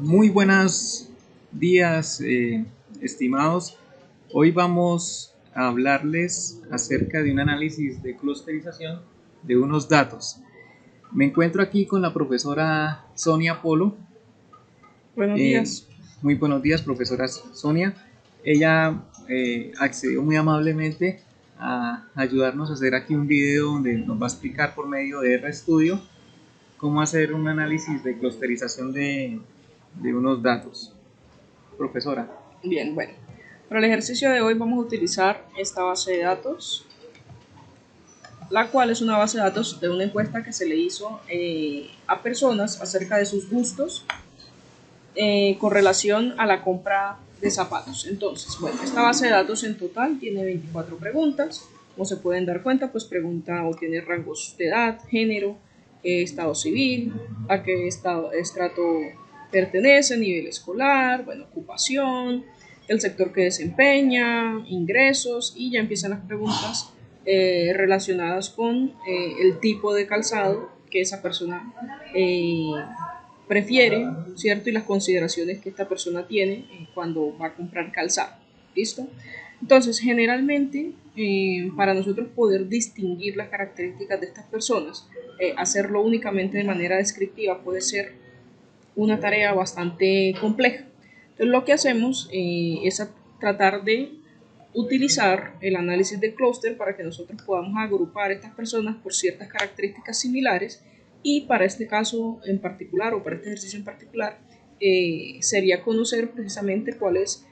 Muy buenos días, estimados. Hoy vamos a hablarles acerca de un análisis de clusterización de unos datos. Me encuentro aquí con la profesora Sonia Polo. Buenos Eh, días. Muy buenos días, profesora Sonia. Ella accedió muy amablemente a ayudarnos a hacer aquí un video donde nos va a explicar por medio de RStudio cómo hacer un análisis de clusterización de unos datos. Profesora. Bien, bueno. Para el ejercicio de hoy vamos a utilizar esta base de datos, la cual es una base de datos de una encuesta que se le hizo a personas acerca de sus gustos con relación a la compra de zapatos. Entonces, bueno, esta base de datos en total tiene 24 preguntas. Como se pueden dar cuenta, pues pregunta o tiene rangos de edad, género, estado civil, a qué estrato pertenece, nivel escolar, bueno, ocupación, el sector que desempeña, ingresos, y ya empiezan las preguntas relacionadas con el tipo de calzado que esa persona prefiere, ¿cierto? Y las consideraciones que esta persona tiene cuando va a comprar calzado. ¿Listo? Entonces, generalmente, para nosotros poder distinguir las características de estas personas, hacerlo únicamente de manera descriptiva puede ser una tarea bastante compleja. Entonces, lo que hacemos es tratar de utilizar el análisis de clúster para que nosotros podamos agrupar a estas personas por ciertas características similares, y para este caso en particular o para este ejercicio en particular sería conocer precisamente cuáles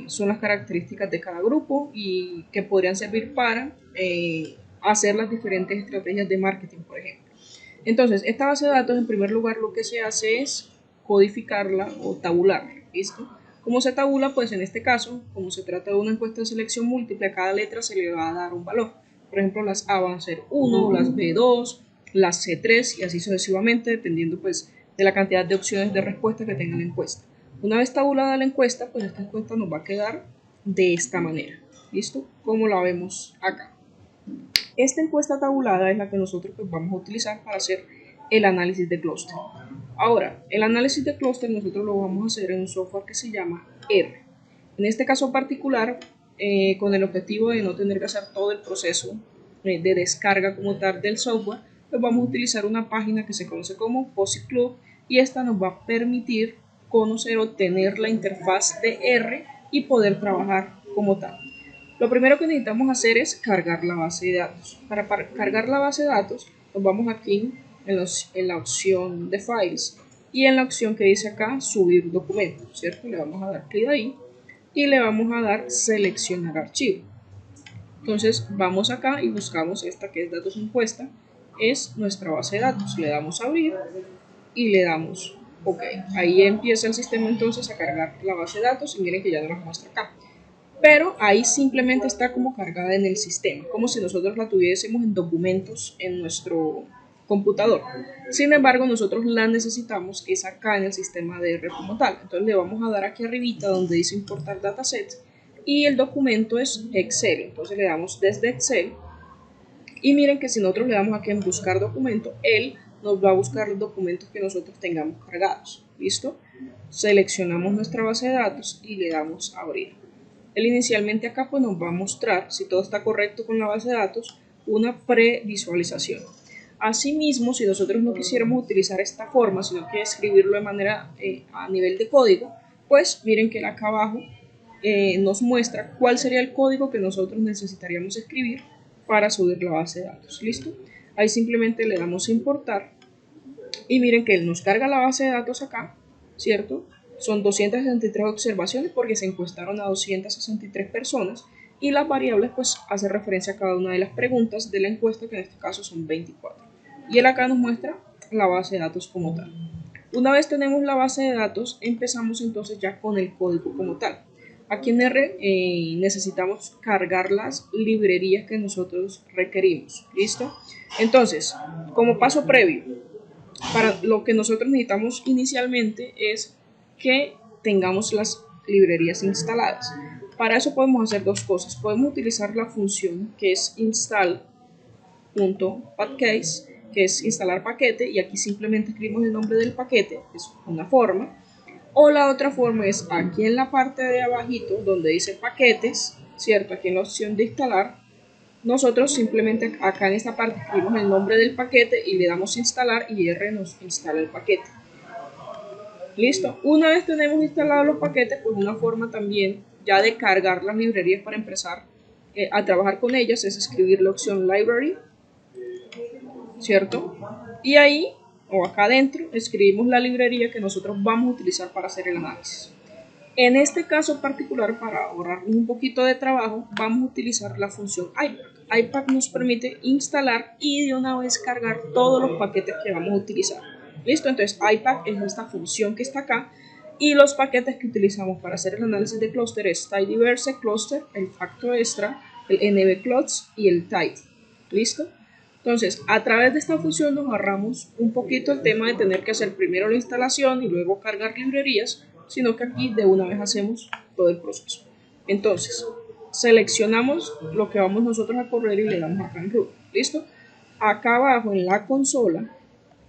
son las características de cada grupo y que podrían servir para hacer las diferentes estrategias de marketing, por ejemplo. Entonces, esta base de datos, en primer lugar, lo que se hace es codificarla o tabularla. ¿Listo? ¿Cómo se tabula? Pues en este caso, como se trata de una encuesta de selección múltiple, a cada letra se le va a dar un valor. Por ejemplo, las A van a ser 1, las B 2, las C 3 y así sucesivamente, dependiendo pues de la cantidad de opciones de respuesta que tenga la encuesta. Una vez tabulada la encuesta, pues esta encuesta nos va a quedar de esta manera. ¿Listo? Como la vemos acá. Esta encuesta tabulada es la que nosotros pues, vamos a utilizar para hacer el análisis de clúster. Ahora, el análisis de clúster nosotros lo vamos a hacer en un software que se llama R. En este caso particular, con el objetivo de no tener que hacer todo el proceso de descarga como tal del software, pues vamos a utilizar una página que se conoce como POSIT Club, y esta nos va a permitir conocer o tener la interfaz de R y poder trabajar como tal. Lo primero que necesitamos hacer es cargar la base de datos. Para cargar la base de datos, nos vamos aquí en la opción de Files y en la opción que dice acá Subir documento, ¿cierto? Le vamos a dar clic ahí y le vamos a dar Seleccionar archivo. Entonces vamos acá y buscamos esta que es datos encuesta, es nuestra base de datos. Le damos a abrir y le damos OK. Ahí empieza el sistema entonces a cargar la base de datos y miren que ya nos muestra acá, pero ahí simplemente está como cargada en el sistema, como si nosotros la tuviésemos en documentos en nuestro computador. Sin embargo, nosotros la necesitamos es acá en el sistema de R como tal. Entonces le vamos a dar aquí arribita donde dice importar dataset y el documento es Excel. Entonces le damos desde Excel y miren que si nosotros le damos aquí en buscar documento, él nos va a buscar los documentos que nosotros tengamos cargados. ¿Listo? Seleccionamos nuestra base de datos y le damos a abrir. Él inicialmente acá pues nos va a mostrar, si todo está correcto con la base de datos, una previsualización. Asimismo, si nosotros no quisiéramos utilizar esta forma, sino que escribirlo de manera a nivel de código, pues miren que acá abajo nos muestra cuál sería el código que nosotros necesitaríamos escribir para subir la base de datos. ¿Listo? Ahí simplemente le damos a importar y miren que él nos carga la base de datos acá, ¿cierto? Son 263 observaciones porque se encuestaron a 263 personas y las variables pues hace referencia a cada una de las preguntas de la encuesta, que en este caso son 24. Y él acá nos muestra la base de datos como tal. Una vez tenemos la base de datos, empezamos entonces ya con el código como tal. Aquí en R necesitamos cargar las librerías que nosotros requerimos. ¿Listo? Entonces, como paso previo, para lo que nosotros necesitamos inicialmente es que tengamos las librerías instaladas. Para eso podemos hacer dos cosas. Podemos utilizar la función que es install.packcase, que es instalar paquete, y aquí simplemente escribimos el nombre del paquete, es una forma, O la otra forma es aquí en la parte de abajito donde dice paquetes, ¿cierto? Aquí en la opción de instalar, nosotros simplemente acá en esta parte escribimos el nombre del paquete y le damos instalar y R nos instala el paquete. Listo. Una vez tenemos instalados los paquetes, pues una forma también ya de cargar las librerías para empezar a trabajar con ellas es escribir la opción library, ¿cierto? Y ahí o acá adentro escribimos la librería que nosotros vamos a utilizar para hacer el análisis. En este caso particular, para ahorrarnos un poquito de trabajo, vamos a utilizar la función iPack. iPack nos permite instalar y de una vez cargar todos los paquetes que vamos a utilizar. ¿Listo? Entonces iPack es esta función que está acá y los paquetes que utilizamos para hacer el análisis de clúster es tidyverse cluster, el factor extra, el nbclots y el tidy. ¿Listo? Entonces, a través de esta función nos ahorramos un poquito el tema de tener que hacer primero la instalación y luego cargar librerías, sino que aquí de una vez hacemos todo el proceso. Entonces, seleccionamos lo que vamos nosotros a correr y le damos acá en root. ¿Listo? Acá abajo en la consola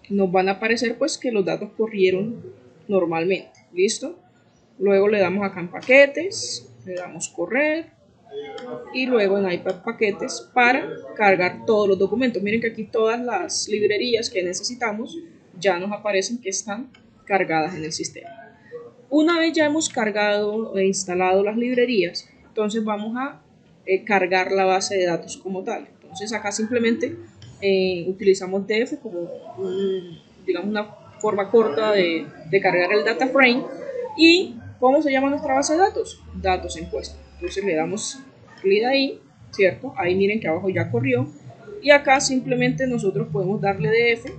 nos van a aparecer pues que los datos corrieron normalmente. ¿Listo? Luego le damos acá en paquetes, le damos correr y luego en iPack paquetes para cargar todos los documentos. Miren que aquí todas las librerías que necesitamos ya nos aparecen que están cargadas en el sistema. Una vez ya hemos cargado e instalado las librerías, entonces vamos a cargar la base de datos como tal. Entonces acá simplemente utilizamos df como digamos una forma corta de cargar el data frame. ¿Y cómo se llama nuestra base de datos? Datos encuesta. Entonces le damos clic ahí, ¿cierto? Ahí miren que abajo ya corrió. Y acá simplemente nosotros podemos darle df.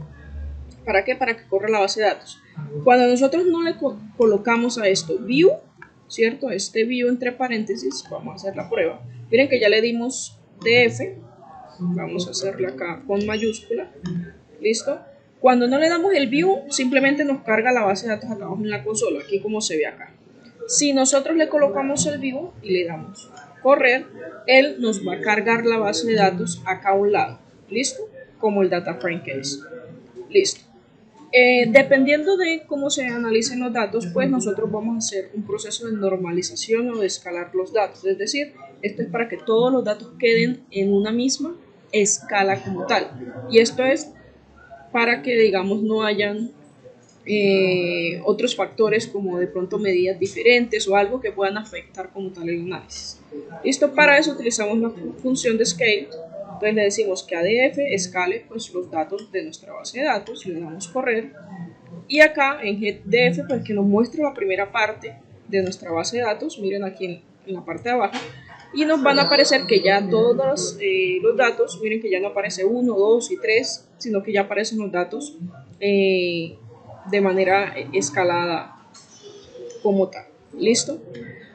¿Para qué? Para que corra la base de datos. Cuando nosotros no le colocamos a esto view, ¿cierto? Este view entre paréntesis, vamos a hacer la prueba. Miren que ya le dimos df, vamos a hacerla acá con mayúscula, ¿listo? Cuando no le damos el view, simplemente nos carga la base de datos acá abajo en la consola, aquí como se ve acá. Si nosotros le colocamos el view y le damos correr, él nos va a cargar la base de datos acá a un lado, ¿listo? Como el data frame que es. Listo. Dependiendo de cómo se analicen los datos, pues nosotros vamos a hacer un proceso de normalización o de escalar los datos. Es decir, esto es para que todos los datos queden en una misma escala como tal. Y esto es para que, digamos, no hayan otros factores como de pronto medidas diferentes o algo que puedan afectar como tal el análisis. Listo, para eso utilizamos la función de scale. Entonces le decimos que a df escale pues los datos de nuestra base de datos, le damos correr y acá en getDF pues que nos muestra la primera parte de nuestra base de datos, miren aquí en la parte de abajo, y nos van a aparecer que ya todos los datos, miren que ya no aparece 1, 2 y 3, sino que ya aparecen los datos de manera escalada como tal. ¿Listo?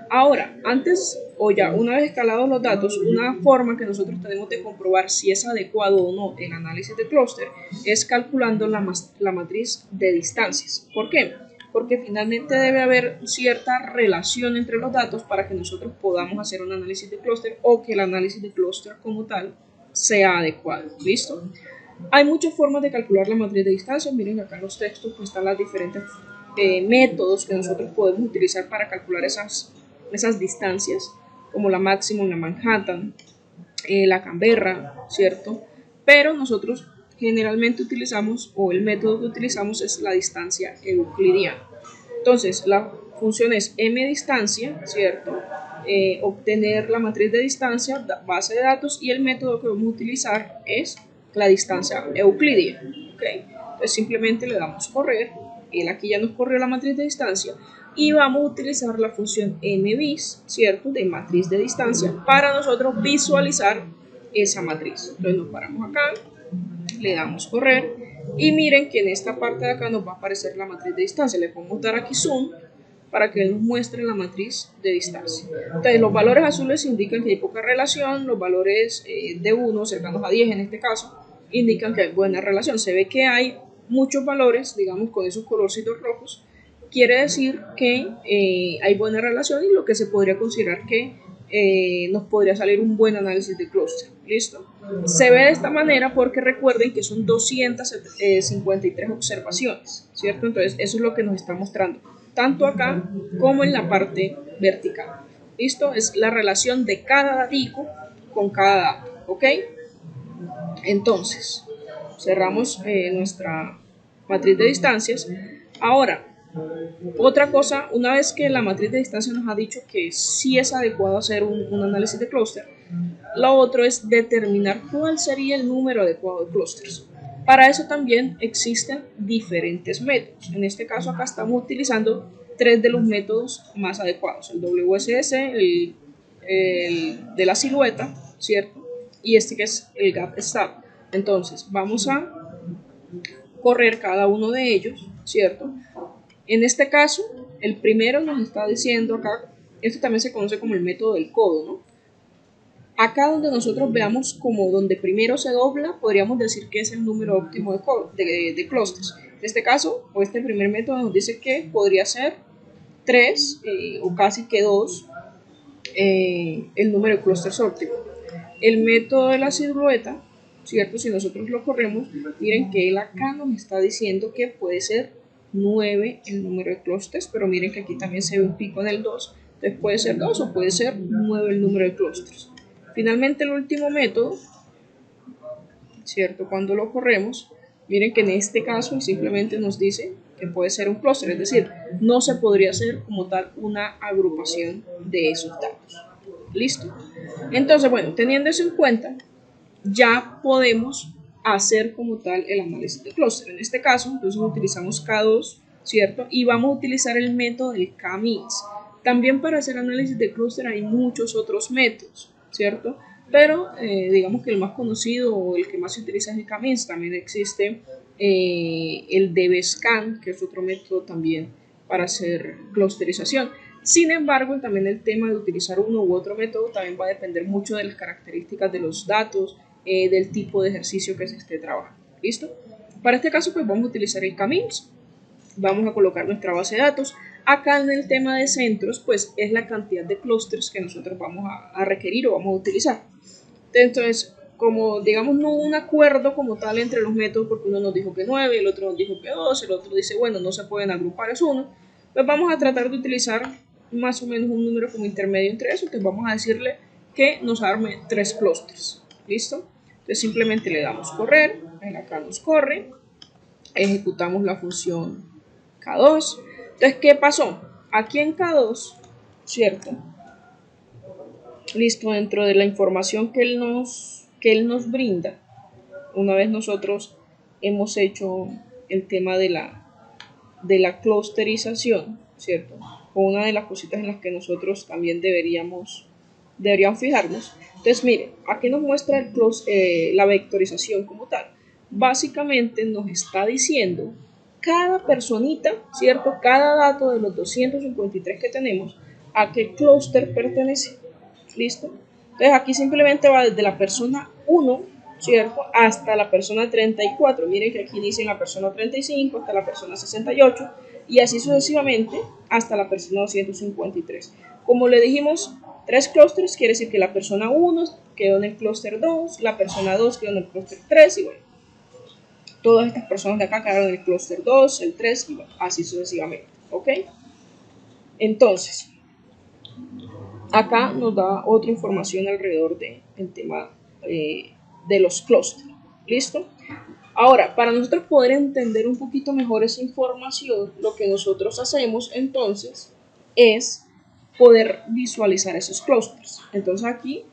Ahora, antes o ya una vez escalados los datos, una forma que nosotros tenemos de comprobar si es adecuado o no el análisis de clúster es calculando la matriz de distancias. ¿Por qué? Porque finalmente debe haber cierta relación entre los datos para que nosotros podamos hacer un análisis de clúster o que el análisis de clúster como tal sea adecuado. ¿Listo? Hay muchas formas de calcular la matriz de distancias. Miren acá en los textos pues, están las diferentes métodos que nosotros podemos utilizar para calcular esas distancias, como la Maximum, la Manhattan, la Canberra, ¿cierto? Pero nosotros generalmente utilizamos, o el método que utilizamos es la distancia euclidiana. Entonces, la función es mdistancia, ¿cierto? Obtener la matriz de distancia, base de datos, y el método que vamos a utilizar es la distancia euclidia, ¿ok? Entonces simplemente le damos correr, él aquí ya nos corrió la matriz de distancia, y vamos a utilizar la función mvis, ¿cierto? De matriz de distancia para nosotros visualizar esa matriz. Entonces nos paramos acá, le damos correr y miren que en esta parte de acá nos va a aparecer la matriz de distancia. Le podemos dar aquí zoom para que él nos muestre la matriz de distancia. Entonces los valores azules indican que hay poca relación, los valores de 1 cercanos a 10 en este caso indican que hay buena relación. Se ve que hay muchos valores, digamos con esos colorcitos rojos, quiere decir que hay buena relación y lo que se podría considerar que nos podría salir un buen análisis de clúster. ¿Listo? Se ve de esta manera porque recuerden que son 253 observaciones, ¿cierto? Entonces eso es lo que nos está mostrando. tanto acá como en la parte vertical. ¿Listo? Es la relación de cada datico con cada dato, ¿ok? Entonces, cerramos nuestra matriz de distancias. Ahora, otra cosa, una vez que la matriz de distancia nos ha dicho que sí es adecuado hacer un análisis de clúster, lo otro es determinar cuál sería el número adecuado de clústeres. Para eso también existen diferentes métodos. En este caso acá estamos utilizando 3 de los métodos más adecuados. El WSS, el de la silueta, ¿cierto? Y este que es el gap step. Entonces vamos a correr cada uno de ellos, ¿cierto? En este caso, el primero nos está diciendo acá, esto también se conoce como el método del codo, ¿no? Acá donde nosotros veamos como donde primero se dobla, podríamos decir que es el número óptimo de clústeres. En este caso, o este primer método nos dice que podría ser 3 o casi que 2 el número de clústeres óptimo. El método de la silueta, ¿cierto? Si nosotros lo corremos, miren que él acá nos está diciendo que puede ser 9 el número de clústeres, pero miren que aquí también se ve un pico en el 2, entonces puede ser 2 o puede ser 9 el número de clústeres. Finalmente el último método, ¿cierto? Cuando lo corremos, miren que en este caso simplemente nos dice que puede ser un clúster, es decir, no se podría hacer como tal una agrupación de esos datos. ¿Listo? Entonces, bueno, teniendo eso en cuenta, ya podemos hacer como tal el análisis de clúster. En este caso, entonces utilizamos K2, ¿cierto? Y vamos a utilizar el método del K-means. También para hacer análisis de clúster hay muchos otros métodos, ¿cierto? Pero digamos que el más conocido o el que más se utiliza es el K-means. También existe el DB-scan, que es otro método también para hacer clusterización. Sin embargo, también el tema de utilizar uno u otro método también va a depender mucho de las características de los datos, del tipo de ejercicio que se esté trabajando. ¿Listo? Para este caso, pues vamos a utilizar el K-means. Vamos a colocar nuestra base de datos. Acá en el tema de centros, pues es la cantidad de clústeres que nosotros vamos a requerir o vamos a utilizar. Entonces, como digamos no un acuerdo como tal entre los métodos, porque uno nos dijo que 9, el otro nos dijo que 2, el otro dice, bueno, no se pueden agrupar, es 1, pues vamos a tratar de utilizar más o menos un número como intermedio entre eso, que vamos a decirle que nos arme 3 clústeres. ¿Listo? Entonces simplemente le damos correr, acá nos corre, ejecutamos la función K2. Entonces, ¿qué pasó? Aquí en K2, ¿cierto? Listo, dentro de la información que él nos brinda, una vez nosotros hemos hecho el tema de la clusterización, ¿cierto? O una de las cositas en las que nosotros también deberíamos fijarnos. Entonces, miren, aquí nos muestra la vectorización como tal. Básicamente nos está diciendo cada personita, ¿cierto? Cada dato de los 253 que tenemos, a qué clúster pertenece. ¿Listo? Entonces aquí simplemente va desde la persona 1, ¿cierto? Hasta la persona 34. Miren que aquí inicia en la persona 35 hasta la persona 68 y así sucesivamente hasta la persona 253. Como le dijimos, 3 clústeres quiere decir que la persona 1 quedó en el clúster 2, la persona 2 quedó en el clúster 3 y bueno, todas estas personas de acá quedaron en el clúster 2, el 3 y bueno, así sucesivamente, ¿ok? Entonces, acá nos da otra información alrededor del tema de los clústeres. ¿Listo? Ahora, para nosotros poder entender un poquito mejor esa información, lo que nosotros hacemos entonces es poder visualizar esos clústeres. Entonces aquí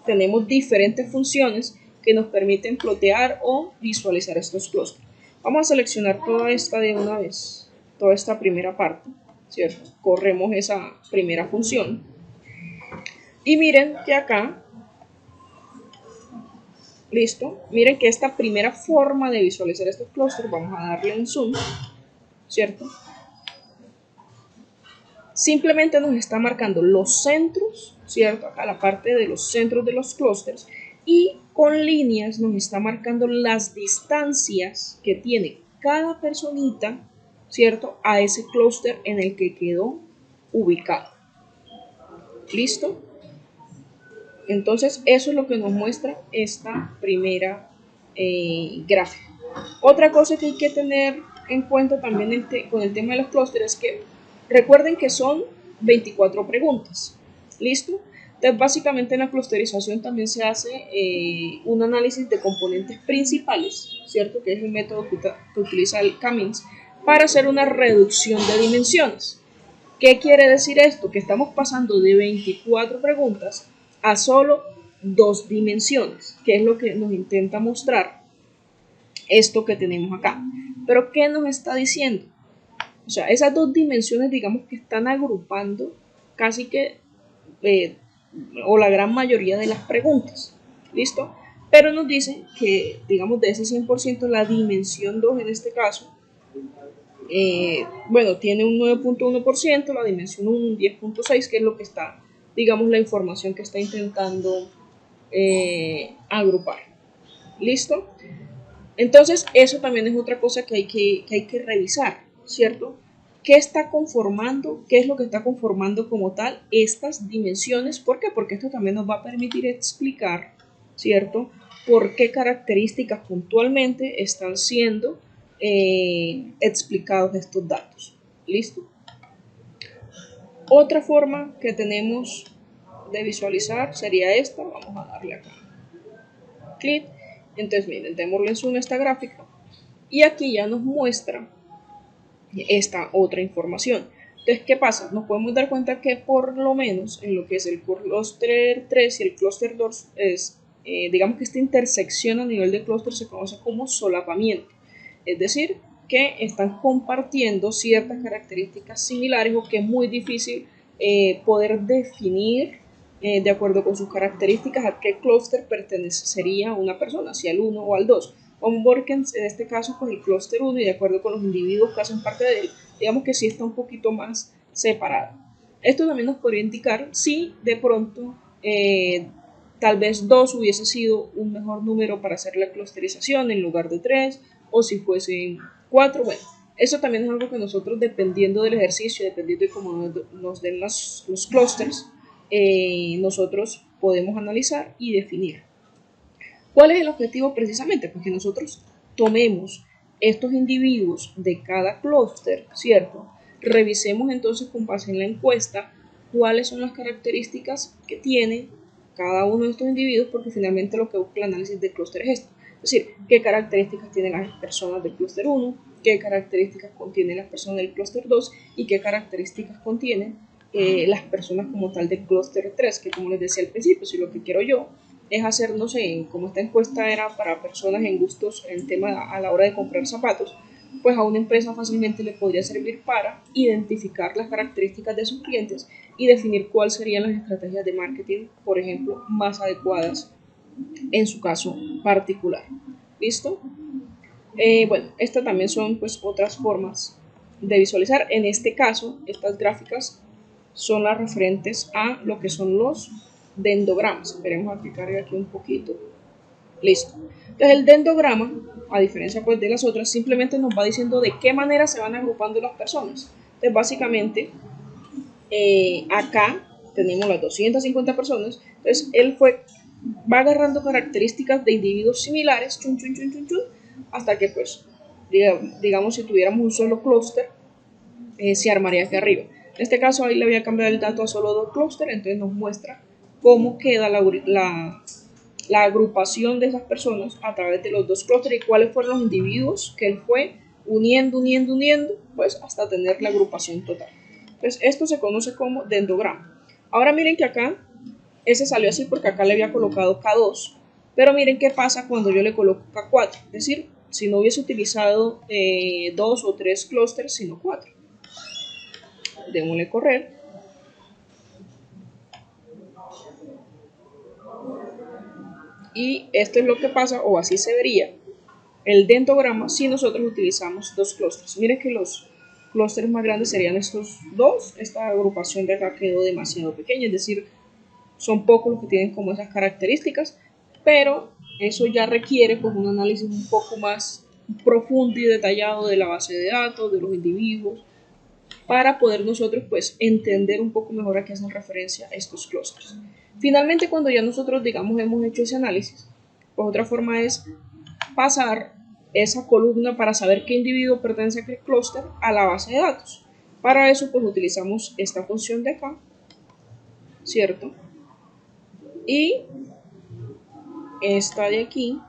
tenemos diferentes funciones que nos permiten plotear o visualizar estos clústeres. Vamos a seleccionar toda esta de una vez, toda esta primera parte, ¿cierto? Corremos esa primera función. Y miren que acá, listo, miren que esta primera forma de visualizar estos clústeres, vamos a darle un zoom, ¿cierto? Simplemente nos está marcando los centros, ¿cierto? Acá la parte de los centros de los clústeres y con líneas nos está marcando las distancias que tiene cada personita, ¿cierto? A ese clúster en el que quedó ubicado. ¿Listo? Entonces eso es lo que nos muestra esta primera gráfica. Otra cosa que hay que tener en cuenta también con el tema de los clústeres es que Recuerden que son 24 preguntas. ¿Listo? Entonces, básicamente en la clusterización también se hace un análisis de componentes principales, ¿cierto? Que es el método que utiliza el Cummings para hacer una reducción de dimensiones. ¿Qué quiere decir esto? Que estamos pasando de 24 preguntas a solo 2 dimensiones, que es lo que nos intenta mostrar esto que tenemos acá. Pero ¿qué nos está diciendo? O sea, esas 2 dimensiones, digamos que están agrupando casi que o la gran mayoría de las preguntas. ¿Listo? Pero nos dice que, digamos, de ese 100%, la dimensión 2 en este caso, bueno, tiene un 9.1%, la dimensión 1 un 10.6%, que es lo que está, digamos, la información que está intentando agrupar. ¿Listo? Entonces, eso también es otra cosa que hay que revisar, ¿cierto? ¿Qué está conformando? ¿Qué es lo que está conformando como tal estas dimensiones? ¿Por qué? Porque esto también nos va a permitir explicar, ¿cierto? Por qué características puntualmente están siendo explicados estos datos. ¿Listo? Otra forma que tenemos de visualizar sería esta. Vamos a darle acá clic. Entonces, miren, démosle en zoom a esta gráfica y aquí ya nos muestra esta otra información. Entonces, ¿qué pasa? Nos podemos dar cuenta que por lo menos en lo que es el clúster 3 y el clúster 2 es, digamos que esta intersección a nivel de clúster se conoce como solapamiento. Es decir, que están compartiendo ciertas características similares o que es muy difícil poder definir de acuerdo con sus características a qué clúster pertenecería una persona, si al 1 o al 2. Porque en este caso, pues el clúster 1 y de acuerdo con los individuos que hacen parte de él, digamos que sí está un poquito más separado. Esto también nos podría indicar si de pronto tal vez 2 hubiese sido un mejor número para hacer la clusterización en lugar de 3, o si fuesen 4. Bueno, eso también es algo que nosotros, dependiendo del ejercicio, dependiendo de cómo nos den los clústeres, nosotros podemos analizar y definir. ¿Cuál es el objetivo precisamente? Pues que nosotros tomemos estos individuos de cada clúster, ¿cierto? Revisemos entonces con base en la encuesta cuáles son las características que tiene cada uno de estos individuos, porque finalmente lo que busca el análisis del clúster es esto. Es decir, qué características tienen las personas del clúster 1, qué características contienen las personas del clúster 2 y qué características contienen las personas como tal del clúster 3, que como les decía al principio, si lo que quiero yo es hacer, no sé, como esta encuesta era para personas en gustos en tema a la hora de comprar zapatos, pues a una empresa fácilmente le podría servir para identificar las características de sus clientes y definir cuáles serían las estrategias de marketing, por ejemplo, más adecuadas en su caso particular. ¿Listo? Bueno, estas también son pues otras formas de visualizar. En este caso, estas gráficas son las referentes a lo que son los dendogramas. Veremos a que cargue aquí un poquito. Listo. Entonces el dendograma, a diferencia pues de las otras, simplemente nos va diciendo de qué manera se van agrupando las personas. Entonces básicamente acá tenemos las 250 personas. Entonces él va agarrando características de individuos similares, hasta que pues digamos si tuviéramos un solo clúster, se armaría aquí arriba. En este caso ahí le voy a cambiar el dato a solo 2 clústeres, entonces nos muestra cómo queda la agrupación de esas personas a través de los 2 clústeres y cuáles fueron los individuos que él fue uniendo, pues hasta tener la agrupación total. Entonces esto se conoce como dendograma. Ahora miren que acá, ese salió así porque acá le había colocado K2, pero miren qué pasa cuando yo le coloco K4, es decir, si no hubiese utilizado 2 o 3 clústeres, sino 4. Démosle correr. Y esto es lo que pasa, o así se vería el dendograma si nosotros utilizamos 2 clústeres. Miren que los clústeres más grandes serían estos 2. Esta agrupación de acá quedó demasiado pequeña, es decir, son pocos los que tienen como esas características, pero eso ya requiere pues un análisis un poco más profundo y detallado de la base de datos, de los individuos, para poder nosotros pues entender un poco mejor a qué hacen referencia estos clústeres. Finalmente, cuando ya nosotros digamos hemos hecho ese análisis, pues otra forma es pasar esa columna para saber qué individuo pertenece a qué clúster a la base de datos. Para eso pues utilizamos esta función de acá, ¿cierto? Y esta de aquí,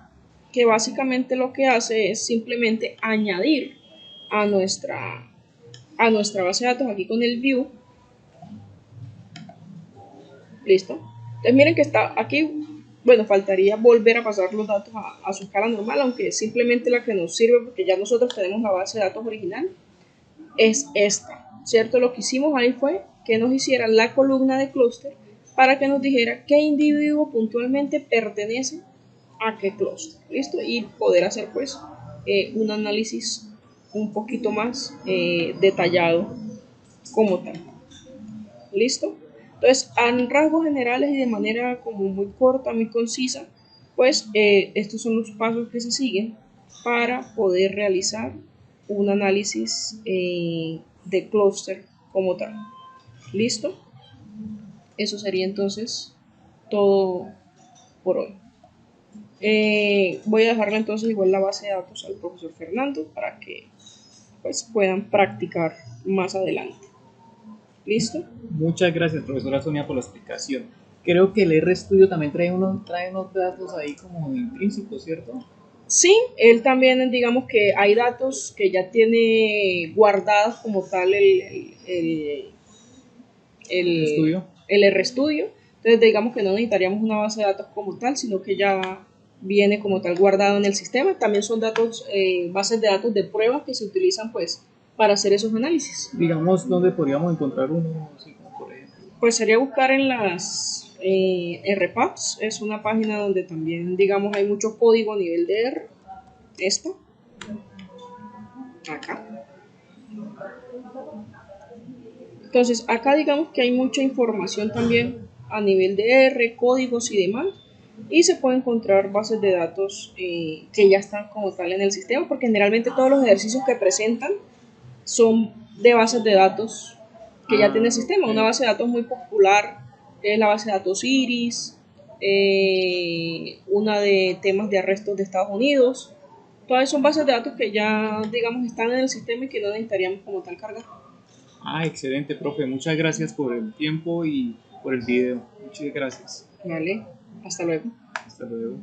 que básicamente lo que hace es simplemente añadir a nuestra base de datos aquí con el view. Listo. Entonces miren que está aquí, bueno, faltaría volver a pasar los datos a su escala normal, aunque simplemente la que nos sirve, porque ya nosotros tenemos la base de datos original, es esta, ¿cierto? Lo que hicimos ahí fue que nos hiciera la columna de clúster para que nos dijera qué individuo puntualmente pertenece a qué clúster, ¿listo? Y poder hacer pues un análisis un poquito más detallado como tal, ¿listo? Entonces, en rasgos generales y de manera como muy corta, muy concisa, pues estos son los pasos que se siguen para poder realizar un análisis de clúster como tal. ¿Listo? Eso sería entonces todo por hoy. Voy a dejarle entonces igual la base de datos al profesor Fernando para que pues puedan practicar más adelante. ¿Listo? Muchas gracias, profesora Sonia, por la explicación. Creo que el RStudio también trae unos datos ahí como intrínsecos, ¿cierto? Sí, él también, digamos que hay datos que ya tiene guardados como tal ¿Estudio? el RStudio. Entonces, digamos que no necesitaríamos una base de datos como tal, sino que ya viene como tal guardado en el sistema. También son datos, bases de datos de pruebas que se utilizan pues para hacer esos análisis. Digamos, ¿dónde podríamos encontrar uno así como por ejemplo? Pues sería buscar en las RPAPs, es una página donde también, digamos, hay mucho código a nivel de R. Esta, acá. Entonces, acá digamos que hay mucha información también a nivel de R, códigos y demás. Y se puede encontrar bases de datos que ya están como tal en el sistema, porque generalmente todos los ejercicios que presentan son de bases de datos que ya tiene el sistema. Una base de datos muy popular es la base de datos Iris, una de temas de arrestos de Estados Unidos. Todas son bases de datos que ya, digamos, están en el sistema y que no necesitaríamos como tal cargar. Ah, excelente, profe. Muchas gracias por el tiempo y por el video. Muchas gracias. Vale, hasta luego. Hasta luego.